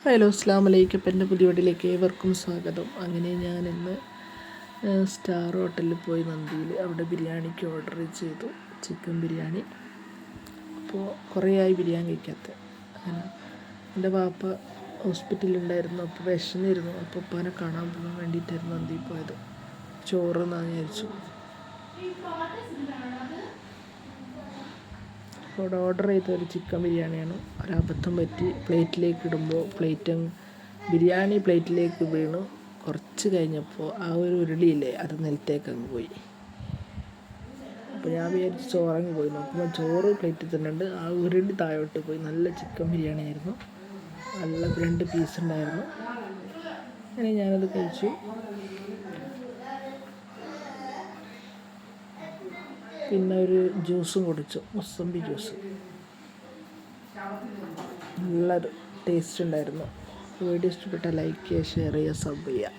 Hello, അസ്സാം വലൈക്കും. അപ്പം എൻ്റെ പുതിയ വീട്ടിലേക്ക് ഏവർക്കും സ്വാഗതം. അങ്ങനെ ഞാൻ ഇന്ന് സ്റ്റാർ ഹോട്ടലിൽ പോയി നന്ദിയിൽ അവിടെ ബിരിയാണിക്ക് ഓർഡർ ചെയ്തു, ചിക്കൻ ബിരിയാണി. അപ്പോൾ കുറേ ആയി ബിരിയാണി കഴിക്കാത്ത. അങ്ങനെ എൻ്റെ വാപ്പ ഹോസ്പിറ്റലുണ്ടായിരുന്നു, അപ്പോൾ വിശന്നിരുന്നു. അപ്പോൾ ഉപ്പാനെ കാണാൻ പോകാൻ വേണ്ടിയിട്ടായിരുന്നു നന്ദിയിൽ പോയത്. ചോറ് എന്നാന്ന് വിചാരിച്ചു. അവിടെ ഓർഡർ ചെയ്ത ഒരു ചിക്കൻ ബിരിയാണിയാണ്. ഒരബദ്ധം പറ്റി പ്ലേറ്റിലേക്ക് ഇടുമ്പോൾ ബിരിയാണി പ്ലേറ്റിലേക്ക് വീണു. കുറച്ച് കഴിഞ്ഞപ്പോൾ ആ ഒരു ഉരുളിയില്ലേ, അത് നിലത്തേക്ക് അങ്ങ് പോയി. അപ്പോൾ ഞാൻ വിചാരിച്ച് ചോറങ്ങ് പോയി. നോക്കുമ്പോൾ ചോറ് പ്ലേറ്റിൽ തന്നെ ഉണ്ട്, ആ ഉരുളി താഴോട്ട് പോയി. നല്ല ചിക്കൻ ബിരിയാണി ആയിരുന്നു, നല്ല 2 പീസ് ഉണ്ടായിരുന്നു. അങ്ങനെ ഞാനത് കഴിച്ചു. പിന്നെ ഒരു ജ്യൂസും കുടിച്ചു, മുസമ്പി ജ്യൂസ്. നല്ലൊരു ടേസ്റ്റ് ഉണ്ടായിരുന്നു. വീഡിയോ ഇഷ്ടപ്പെട്ടാൽ ലൈക്ക് ചെയ്യുക, ഷെയർ ചെയ്യുക, സബ് ചെയ്യുക.